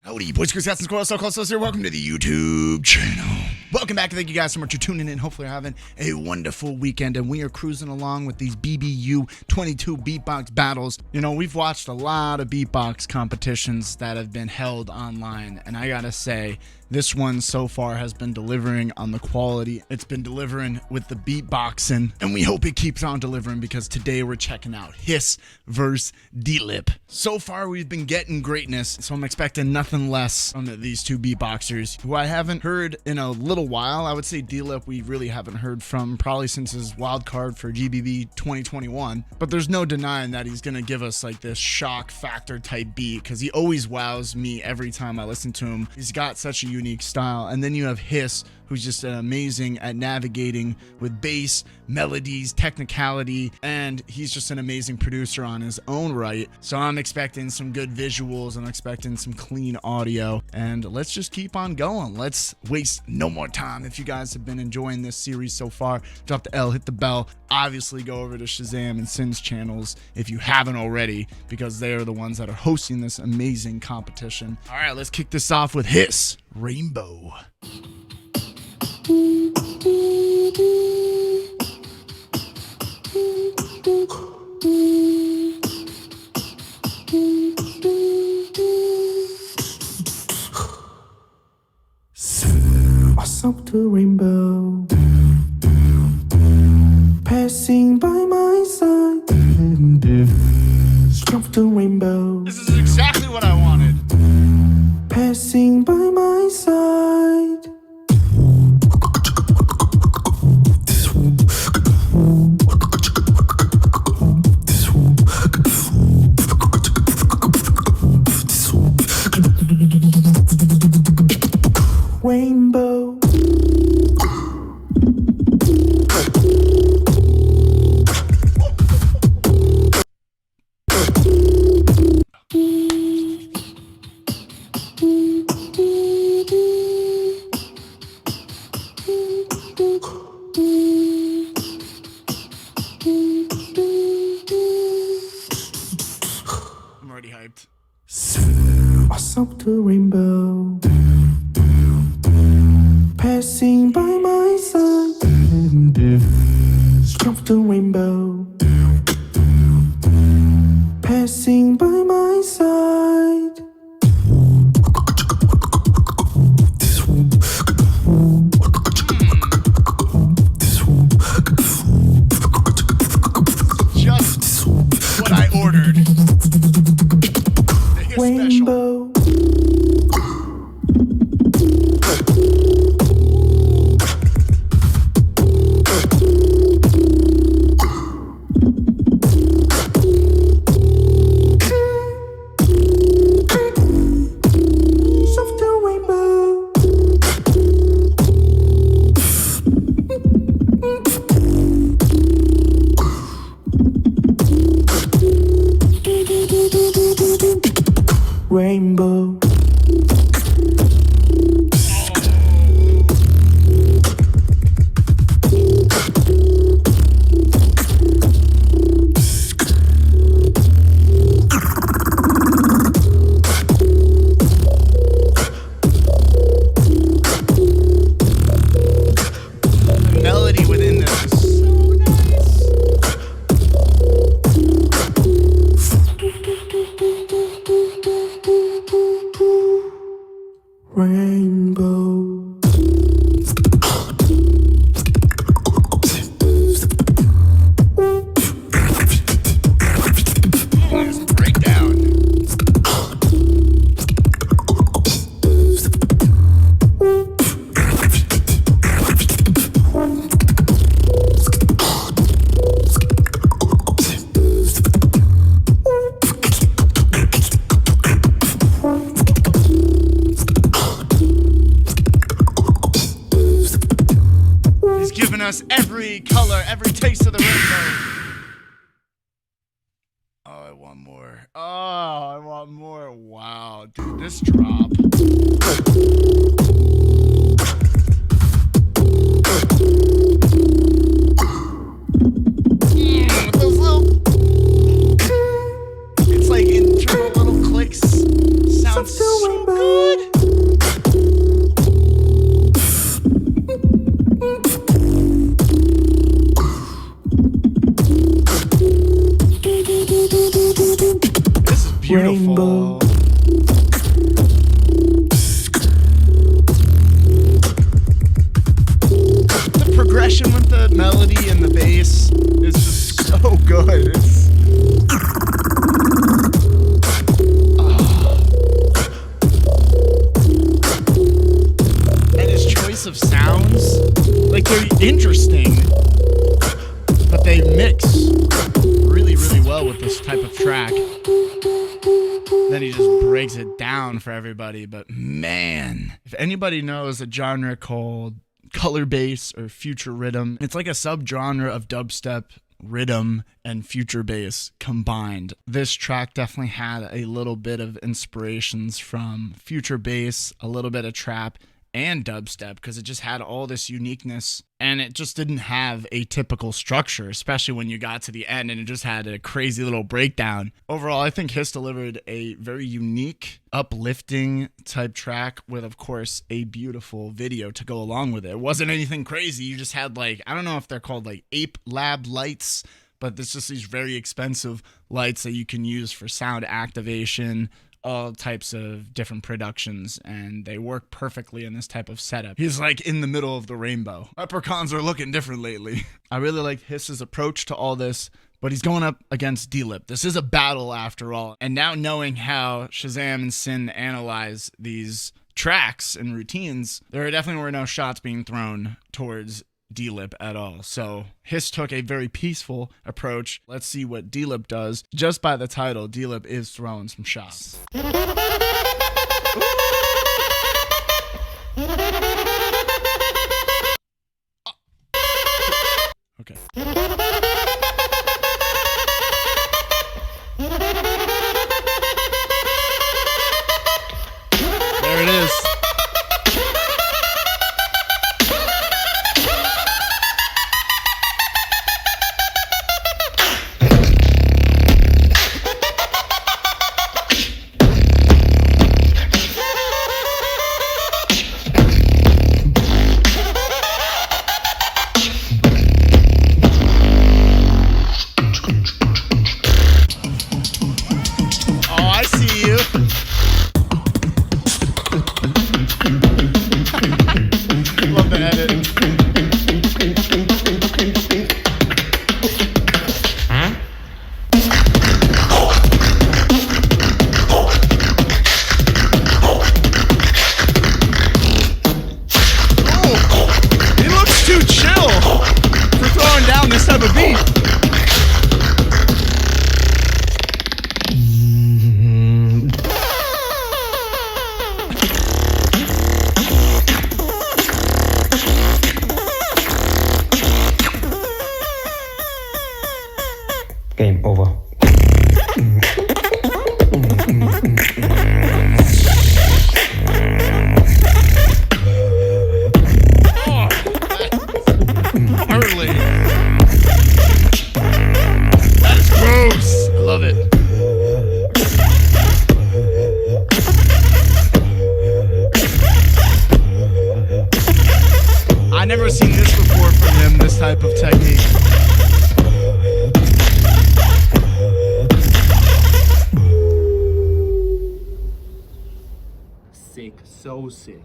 Howdy, boys, girls, cats, and squirrels, SoCloseToToast here. Welcome to the YouTube channel. Welcome back, and thank you guys so much for tuning in. Hopefully you're having a wonderful weekend, and we are cruising along with these BBU 22 beatbox battles. You know, we've watched a lot of beatbox competitions that have been held online, and I gotta say, this one so far has been delivering on the quality. It's been delivering with the beatboxing, and we hope it keeps on delivering because today we're checking out HISS versus DILIP. So far, we've been getting greatness, so I'm expecting nothing less from these two beatboxers who I haven't heard in a little while. I would say DILIP we really haven't heard from probably since his wild card for GBB 2021, but there's no denying that he's gonna give us like this shock factor type beat because he always wows me every time I listen to him. He's got such a unique style. And then you have HISS, who's just amazing at navigating with bass, melodies, technicality, and he's just an amazing producer on his own right. So I'm expecting some good visuals, I'm expecting some clean audio, and let's just keep on going. Let's waste no more time. If you guys have been enjoying this series so far, drop the L, hit the bell. Obviously go over to Chezame and Sxin's channels if you haven't already, because they are the ones that are hosting this amazing competition. All right, let's kick this off with HISS Rainbow. I saw the rainbow passing by my side. Struck the rainbow. This is exactly what I wanted. Passing by my side. Rainbow. I'm already hyped. I saw the rainbow passing by my side. Struck the rainbow passing by my side. Just what I ordered. The HISS Rainbow. Rainbow. The melody within this is so nice. Rainbow. Breakdown. He's given us every color, every taste of the rainbow. Oh, I want more. Oh, I want more. Wow, dude, this drop. With those little... It's like internal little clicks. Sounds so good. This is beautiful. Rainbow. The progression with the melody and the bass is just so good. It's... And his choice of sounds, like they're interesting, but they mix really, really well with this type of track. Then he just breaks it down for everybody. But man, if anybody knows a genre called color bass or future rhythm, it's like a subgenre of dubstep, rhythm, and future bass combined. This track definitely had a little bit of inspirations from future bass, a little bit of trap, and dubstep, because it just had all this uniqueness, and it just didn't have a typical structure, especially when you got to the end and it just had a crazy little breakdown. Overall, I think HISS delivered a very unique, uplifting type track with, of course, a beautiful video to go along with it. It wasn't anything crazy. You just had, like, I don't know if they're called like Ape Lab lights, but there's just these very expensive lights that you can use for sound activation, all types of different productions, and they work perfectly in this type of setup. He's like in the middle of the rainbow. Leprechauns are looking different lately. I really like HISS's approach to all this, but he's going up against DILIP. This is a battle after all. And now knowing how Chezame Sxin analyze these tracks and routines, there definitely were no shots being thrown towards DILIP at all. So HISS took a very peaceful approach. Let's see what DILIP does. Just by the title, DILIP is throwing some shots. Okay. There it is. Love the edit. Oh, he looks too chill for throwing down this type of beat. Game over. Early. That is gross. I love it. I never seen this before from him, this type of technique. Sick, so sick.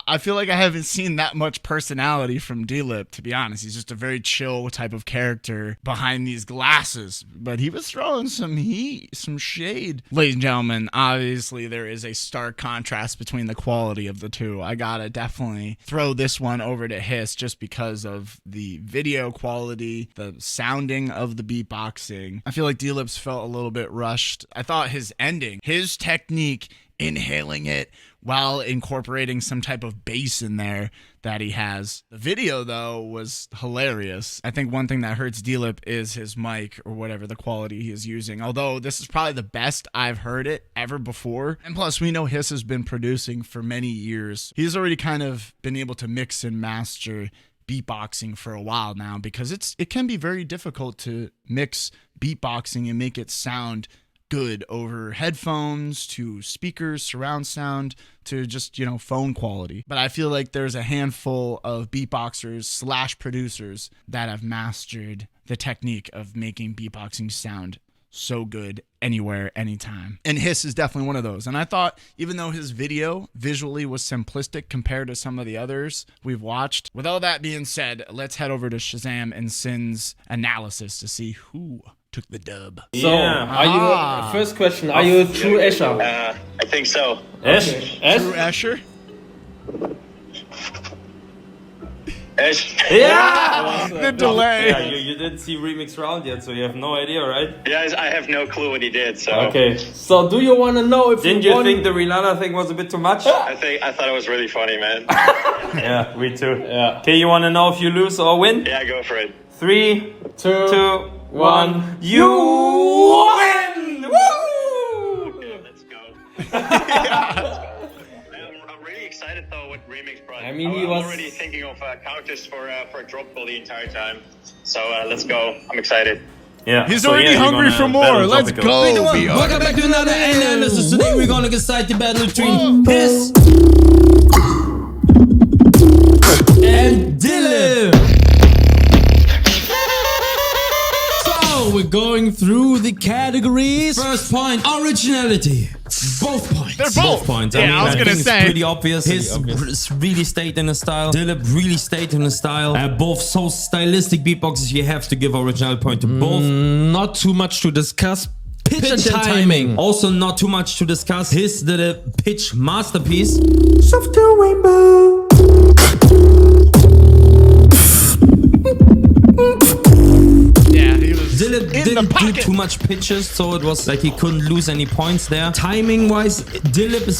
I feel like I haven't seen that much personality from DILIP, to be honest. He's just a very chill type of character behind these glasses. But he was throwing some heat, some shade. Ladies and gentlemen, obviously there is a stark contrast between the quality of the two. I gotta definitely throw this one over to HISS just because of the video quality, the sounding of the beatboxing. I feel like DILIP's felt a little bit rushed. I thought his ending, his technique, inhaling it while incorporating some type of bass in there that he has. The video, though, was hilarious. I think one thing that hurts DILIP is his mic or whatever the quality he is using, although this is probably the best I've heard it ever before. And plus, we know HISS has been producing for many years. He's already kind of been able to mix and master beatboxing for a while now, because it can be very difficult to mix beatboxing and make it sound good over headphones to speakers, surround sound to just, phone quality. But I feel like there's a handful of beatboxers / producers that have mastered the technique of making beatboxing sound so good anywhere, anytime. And HISS is definitely one of those. And I thought, even though his video visually was simplistic compared to some of the others we've watched, with all that being said, let's head over to Chezame Sxin's analysis to see who took the dub. So, are you, first question, are you a true Escher? I think so. Esch? True Escher? Yeah, The delay. Yeah, you didn't see remix round yet, so you have no idea, right? yeah, I have no clue what he did. So Okay. So, do you want to know if Didn't you think the Rihanna thing was a bit too much? I thought it was really funny, man. Yeah, me too. Yeah. Okay, you want to know if you lose or win? Yeah, go for it. 3, 2, 2, 1. You win! Woo! Yeah, let's go. I'm really excited though with remix brought. I mean, he was already thinking of counters for drop ball the entire time. So let's go. I'm excited. Yeah. He's so already yeah, hungry we're for gonna more. battle Let's topical. go. Welcome back to another analysis. Today we're gonna decide the battle between HISS and DILIP. So we're going through the categories. First point, originality. Both points. They're both. points. Yeah, I was think gonna it's say. pretty obvious. HISS really stayed in his style. DILIP really stayed in his style. Both so stylistic beatboxes. You have to give original point to both. Not too much to discuss. Pitch and timing. Also not too much to discuss. HISS did a pitch masterpiece. Softer rainbow. Yeah, he was DILIP in the didn't do pocket. too much pitches, so it was like he couldn't lose any points there. Timing wise, DILIP is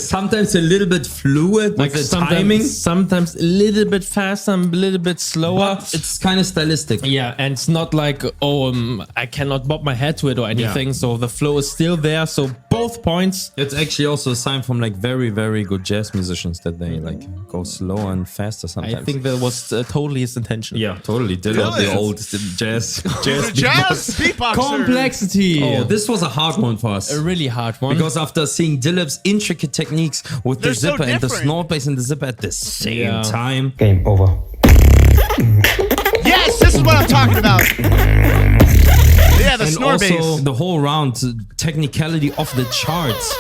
sometimes a little bit fluid with the timing. Sometimes a little bit faster, a little bit slower. But it's kind of stylistic. Yeah, and it's not like, I cannot bob my head to it or anything. Yeah. So the flow is still there. So both points. It's actually also a sign from like very, very good jazz musicians that they like go slower and faster sometimes. I think that was totally his intention. Yeah, totally. DILIP, the Good. old jazz. The jazz beatboxer. Complexity. Oh, this was a hard one for us. A really hard one. Because after seeing DILIP's intricate techniques with They're the so zipper and the different. snort bass and the zipper at the same Yeah. time. Game over. Yes, this is what I'm talking about. Yeah, the And snore also bass. the whole round technicality of the charts.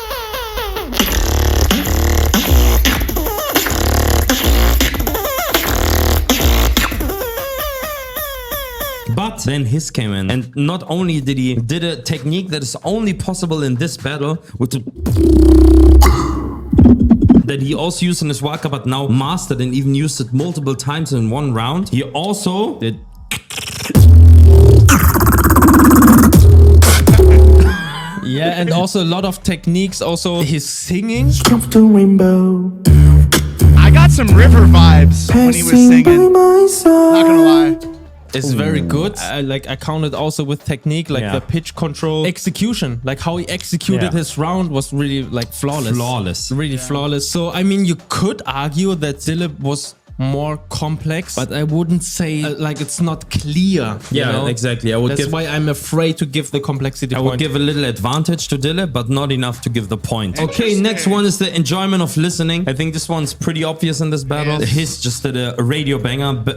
But then HISS came in, and not only did a technique that is only possible in this battle with the that he also used in his waka, but now mastered and even used it multiple times in one round. He also did. yeah, and also a lot of techniques. Also his singing. Softer rainbow. I got some river vibes when he was Passing by singing. my side. Not gonna lie. Is very good. I counted also with technique, like Yeah. the pitch control, execution, like how he executed Yeah. his round was really like flawless. Flawless. Really flawless. So I mean, you could argue that DILIP was more complex, but I wouldn't say like it's not clear. you Yeah, know? exactly. I would That's give. why I'm afraid to give the complexity I point. would give a little advantage to DILIP, but not enough to give the point. Okay, next one is the enjoyment of listening. I think this one's pretty obvious in this battle. Yes. HISS just did a radio banger, but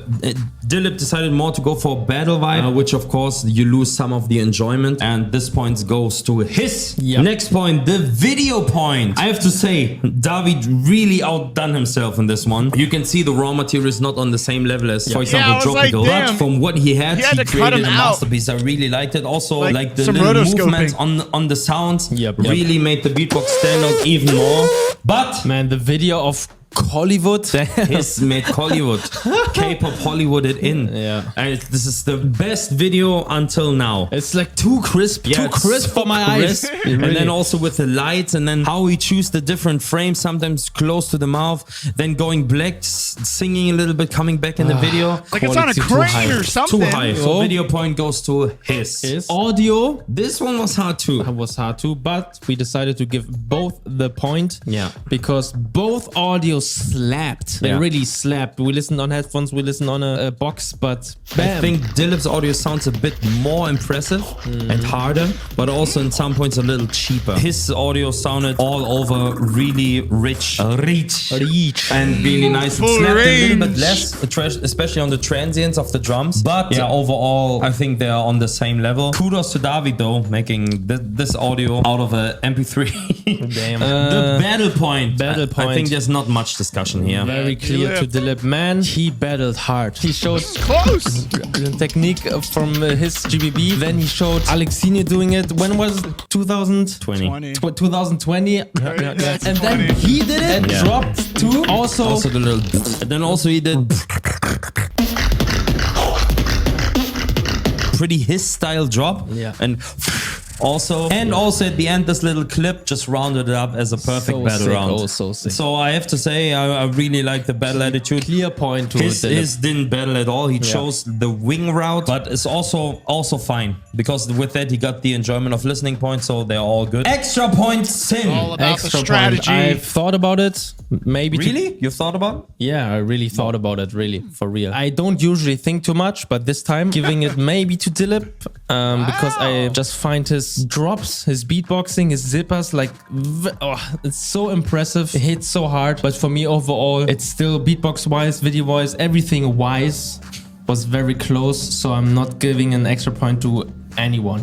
DILIP decided more to go for a battle vibe, which of course you lose some of the enjoyment, and this point goes to HISS. Yep. Next point, the video point. I have to say, David really outdone himself in this one. You can see the raw material is not on the same level as, for example, Yeah, I was like, Tropical. damn. But from what he had He had to cut created him a out. masterpiece. I really liked it. Also, like the some little rotoscoping. movements on the sounds Yep. really made the beatbox stand out even more. But Man, the video of Hollywood. HISS made Hollywood, K-pop Hollywood it in. Yeah. And this is the best video until now. It's like too crisp, Yeah, too it's crisp for my eyes. crisp. And then also with the lights, and then how we choose the different frames, sometimes close to the mouth, then going black, singing a little bit, coming back in the video. Like it's on a Quality too crane high. or something. Too high. So Oh. video point goes to HISS. Audio This one was hard too. was hard too, but we decided to give both the point. Yeah. Because both audio slapped. They Yeah. really slapped. We listened on headphones, we listened on a box, but bam. I think Dilip's audio sounds a bit more impressive and harder, but also in some points a little cheaper. His audio sounded all over really rich, and really nice. It Full slapped a little bit range. less, especially on the transients of the drums. But yeah, overall, I think they are on the same level. Kudos to David though, making this audio out of a MP3. Damn. The battle point. Battle I point. think there's not much discussion here. Very clear to Dilip. Man, he battled hard. He showed Close. the technique from his GBB. Then he showed Alexini doing it. When was it? 2020. 2020. And then he did it. Yeah. Dropped too. Also the little. And then also he did pretty his style drop. Yeah. And also at the end, this little clip just rounded it up as a perfect So battle sick. round. Oh, so sick. So I have to say, I really like the battle attitude. Clear point to His Dilip. didn't battle at all. He chose the wing route, but it's also fine because with that he got the enjoyment of listening points, so they're all good. Extra point Sxin. All about the Extra strategy. point. I've thought about it. Maybe to- Really? You've thought about it? Yeah, I really thought about it, really, for real. I don't usually think too much, but this time giving it maybe to Dilip because I just find his drops, his beatboxing, his zippers, like, it's so impressive. It hits so hard, but for me overall, it's still beatbox-wise, video-wise, everything-wise was very close, so I'm not giving an extra point to anyone.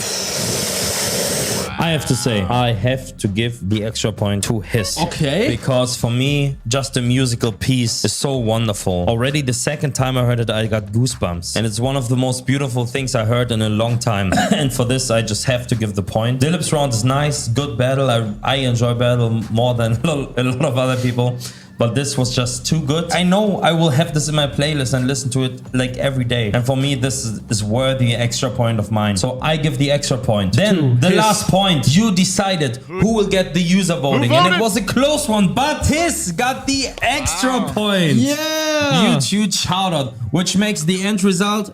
I have to say, I have to give the extra point to HISS. Okay. Because for me, just the musical piece is so wonderful. Already the second time I heard it, I got goosebumps. And it's one of the most beautiful things I heard in a long time. And for this, I just have to give the point. Dilip's round is nice, good battle. I enjoy battle more than a lot of other people. But this was just too good. I know I will have this in my playlist and listen to it like every day. And for me, this is worthy extra point of mine. So I give the extra point. Then the last point, you decided who will get the user voting. And it was a close one, but HISS got the extra point. Yeah! Huge shout out, which makes the end result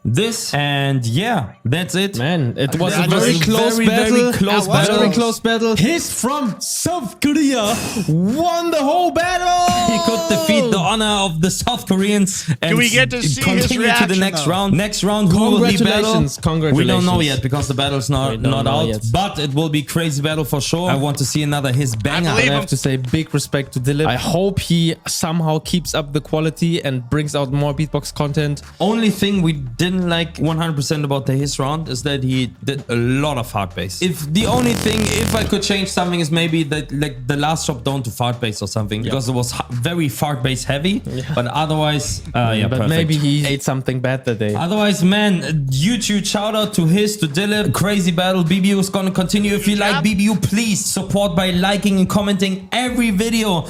this. And yeah, that's it. Man, it was a That very was close very, battle. very close battle. Very close battle. HISS from South Korea won the whole battle. He could defeat the honor of the South Koreans and Can we get to see his continue to the reaction, next though? round. Next round, who will he battle? Congratulations. We don't know yet because the battle's We not don't know out. yet. But it will be crazy battle for sure. I want to see another HISS banger. believe I him. have to say big respect to Dilip. I hope he somehow keeps up the quality and brings out more beatbox content. Only thing we didn't like 100% about the HISS round is that he did a lot of hard bass. If I could change something is maybe that like the last drop down to fart bass or something because it was very fart bass heavy. But otherwise, But perfect. maybe he ate something bad that day. Otherwise, man, YouTube shout out to HISS, to Dilip. Crazy battle. BBU is gonna continue. If you like BBU, please support by liking and commenting every video.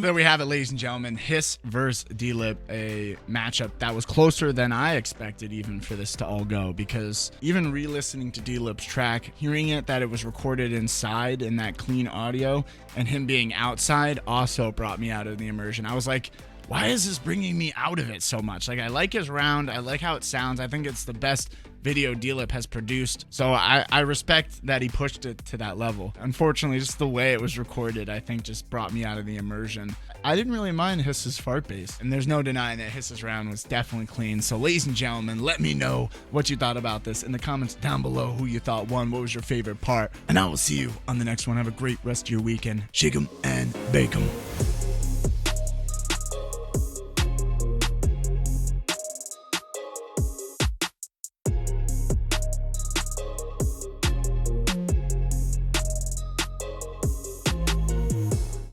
There we have it, ladies and gentlemen. HISS versus DILIP, a matchup that was closer than I expected even for this to all go, because even re-listening to DILIP's track, hearing it that it was recorded inside in that clean audio and him being outside also brought me out of the immersion. I was like, why is this bringing me out of it so much? Like, I like his round. I like how it sounds. I think it's the best video DILIP has produced. So I respect that he pushed it to that level. Unfortunately, just the way it was recorded, I think just brought me out of the immersion. I didn't really mind HISS's fart bass, and there's no denying that HISS's round was definitely clean. So ladies and gentlemen, let me know what you thought about this in the comments down below, who you thought won, what was your favorite part, and I will see you on the next one. Have a great rest of your weekend. Shake 'em and bake 'em.